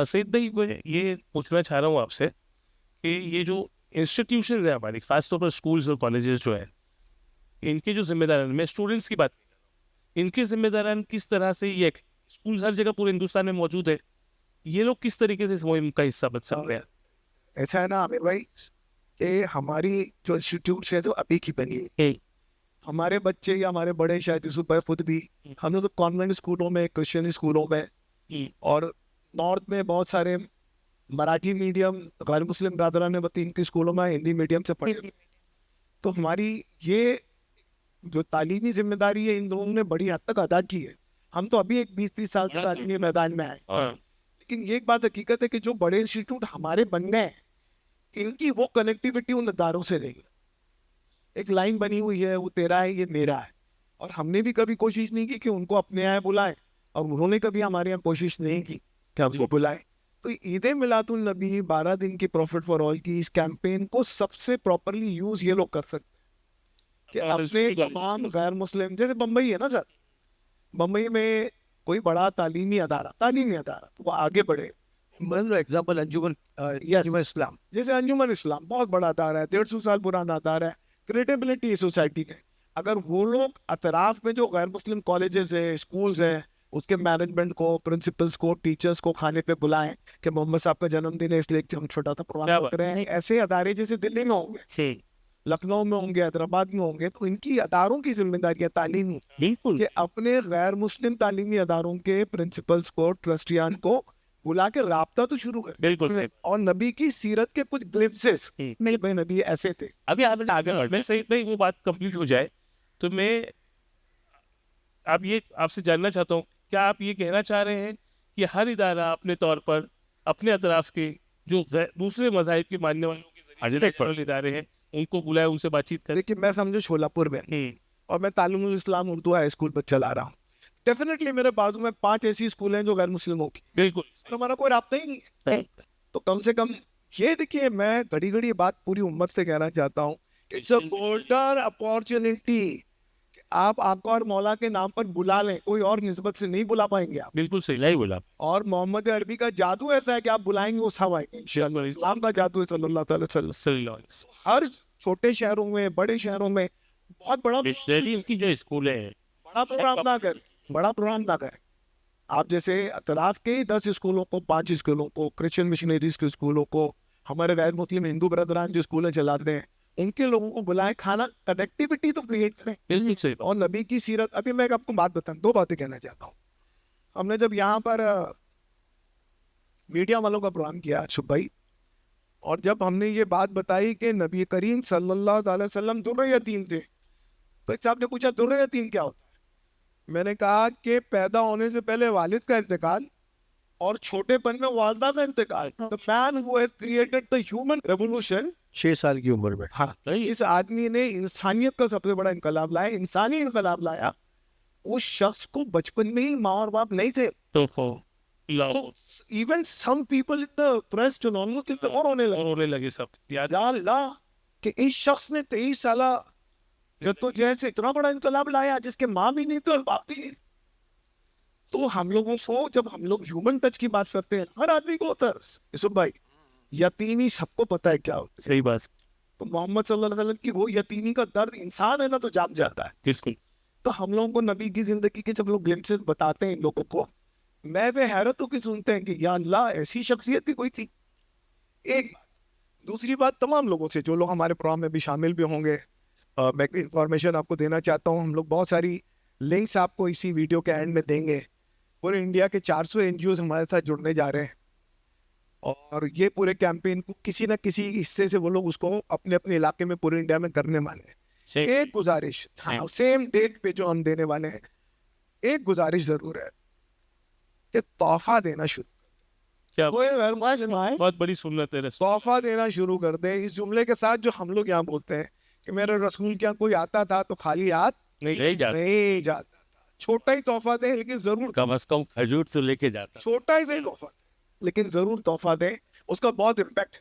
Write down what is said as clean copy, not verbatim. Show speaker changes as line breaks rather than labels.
सईद भाई, मैं ये पूछना चाह रहा हूँ आपसे कि ये जो इंस्टीट्यूशन है हमारी, खासतौर पर स्कूल्स और कॉलेजेस जो है, इनकी जो जिम्मेदारियां, मैं स्टूडेंट्स की बात नहीं कर रहा हूँ, इनकी जिम्मेदारियां किस तरह से, ये स्कूल हर जगह पूरे हिंदुस्तान में मौजूद है, ये लोग किस तरीके से इस मुहिम का हिस्सा बन सकते हैं?
ऐसा है ना आमिर भाई कि हमारी जो इंस्टीट्यूट है जो अभी की बनी है, हमारे बच्चे या हमारे बड़े शायद यूसुफ भाई खुद भी, हम लोग तो कॉन्वेंट स्कूलों में, क्रिश्चियन स्कूलों में और नॉर्थ में बहुत सारे मराठी मीडियम, गैर मुस्लिम बरादरान ने बताया इनके स्कूलों में हिंदी मीडियम से पढ़े। तो हमारी ये जो तालीमी जिम्मेदारी है इन लोगों ने बड़ी हद तक अदा की है। हम तो अभी एक 20-30 साल से तालीमी मैदान में आए, लेकिन ये एक बात हकीकत है कि जो बड़े इंस्टीट्यूट हमारे बन गए हैं, इनकी वो कनेक्टिविटी उन अदारों से नहीं है। एक लाइन बनी हुई है, वो तेरा है ये मेरा है, और हमने भी कभी कोशिश नहीं की कि उनको अपने यहाँ बुलाएं, और उन्होंने कभी हमारे यहाँ कोशिश नहीं की कि हमको बुलाएं। तो ईद मिलादुन नबी 12 दिन की प्रॉफिट फॉर ऑल की इस कैंपेन को सबसे प्रॉपरली यूज ये लोग कर सकते हैं कि अपने तमाम गैर मुस्लिम, जैसे बम्बई है ना सर, बम्बई में कोई बड़ा तालीमी अदारा वो आगे बढ़े।
मतलब एग्जाम्पल अंजुमन अंजुमन इस्लाम,
जैसे अंजुमन इस्लाम बहुत बड़ा अदारा है, 150 साल पुराना अदारा है, क्रेडिबिलिटी सोसाइटी में। अगर वो लोग अतराफ में जो गैर मुस्लिम कॉलेजेस है, स्कूल्स हैं, उसके मैनेजमेंट को, प्रिंसिपल्स को, टीचर्स को खाने पे बुलाएं कि मोहम्मद साहब का जन्मदिन है इसलिए हम छोटा सा प्रोग्राम कर रहे हैं, ऐसे अदारे जैसे दिल्ली में होंगे, लखनऊ में होंगे, हैदराबाद में होंगे, तो इनकी अदारों की जिम्मेदारी है तालीमी कि अपने गैर मुस्लिम तालीमी अदारों के प्रिंसिपल्स को, ट्रस्टियान को बुला के राब्ता तो शुरू कर।
बिल्कुल।
और नबी की सीरत के कुछ ग्लिम्पसेस, भाई नबी ऐसे थे।
अभी आगे मैं सही नहीं, वो बात कंप्लीट हो जाए तो मैं आप ये आपसे जानना चाहता हूँ, क्या आप ये कहना चाह रहे हैं कि हर इदारा अपने तौर पर अपने अतराफ के जो दूसरे मज़ाहिब के मानने वालों के इदारे हैं उनको बुलाए, उनसे बातचीत करें?
देखिए मैं समझो शोलापुर में और मैं तालीमुल इस्लाम उर्दू हाई स्कूल पर चला रहा हूँ, डेफिनेटली मेरे बाजू में 5 ऐसी स्कूल हैं जो गैर मुस्लिमों की,
बिल्कुल,
और हमारा कोई राब्ता ही नहीं है। तो कम से कम ये देखिए, मैं घड़ी घड़ी बात पूरी उम्मत से कहना चाहता हूँ, इट्स अ गोल्डन अपॉर्चुनिटी कि आप आका और मौला के नाम पर बुला लें, कोई और निस्बत से नहीं बुला पाएंगे आप।
बिल्कुल सही नहीं बोला।
और मोहम्मद अरबी का जादू ऐसा है कि आप बुलाएंगे वो सब आएंगे, इस्लाम का जादू है सल्लल्लाहु अलैहि वसल्लम। हर छोटे शहरों में, बड़े शहरों में बहुत बड़ा
की जो स्कूल है,
बड़ा प्रोग्राम ना करें। आप जैसे अतराफ के 10 स्कूलों को, 5 स्कूलों को, क्रिश्चियन मिशनरीज के स्कूलों को, हमारे गैर मुस्लिम हिंदू ब्रदरान जो स्कूलें चलाते हैं, उनके लोगों को बुलाएं, खाना कनेक्टिविटी तो क्रिएट करें। और नबी की सीरत, अभी मैं आपको बात बताऊं, 2 बातें कहना चाहता हूँ। हमने जब यहाँ पर मीडिया वालों का प्रोग्राम किया शुभ भाई, और जब हमने ये बात बताई कि नबी करीम सल्लल्लाहु अलैहि वसल्लम दुर्र यतीम थे, तो एक साहब ने पूछा दुर्र यतीम क्या होता है। मैंने कहा कि पैदा होने से पहले वालिद का इंतकाल और छोटेपन में वालदा का इंतकाल। The man who has created the human revolution,
6 साल की उम्र में,
हाँ, इस आदमी ने इंसानियत का सबसे बड़ा इनकलाब लाया, इंसानी इनकलाब लाया। उस शख्स को बचपन में ही माँ और बाप नहीं थे, तो even some people in the press जो नॉन मुस्लिम और होने लगे सब, या अल्लाह, कि इस शख्स ने 23 साल जद्दोजहद से इतना बड़ा इनकलाब लाया जिसके माँ भी नहीं थे और बाप भी नहीं। तो हम लोगों को, जब हम लोग ह्यूमन टच की बात करते हैं, हर आदमी को होता है यूसुफ भाई, यतीमी सबको पता है क्या होता है।
सही बात।
तो मोहम्मद सल्लल्लाहु अलैहि वसल्लम की वो यतीमी का दर्द, इंसान है ना तो जाग जाता है।
बिल्कुल।
तो हम लोगों को नबी की जिंदगी के जब लोग ग्लिम्पसेस बताते हैं लोगों को, मैं वे हैरत होकर सुनते हैं कि या अल्लाह, ऐसी शख्सियत भी कोई थी। एक बात। दूसरी बात, तमाम लोगों से जो लोग हमारे प्रोग्राम में भी शामिल भी होंगे, मैं इंफॉर्मेशन आपको देना चाहता हूँ। हम लोग बहुत सारी लिंक्स आपको इसी वीडियो के एंड में देंगे। पूरे इंडिया के 400 NGOs हमारे साथ जुड़ने जा रहे हैं, और ये पूरे कैंपेन को किसी न किसी हिस्से से वो लोग उसको अपने अपने इलाके में पूरे इंडिया में करने वाले हैं। एक गुजारिश, हाँ, सेम डेट पे जो हम देने वाले हैं, एक गुजारिश जरूर है कि तोहफा देना शुरू कर दे।
बहुत बड़ी सुन्नत है,
तोहफा देना शुरू कर दे। इस जुमले के साथ जो हम लोग यहाँ बोलते हैं कि मेरे रसूल के यहाँ कोई आता था तो खाली हाथ नहीं जाता था। छोटा ही तोहफा दे, लेकिन जरूर,
कम से कम खजूर से लेके जाता,
छोटा ही सही तोहफा दे, लेकिन जरूर तोहफा दे, उसका बहुत इम्पैक्ट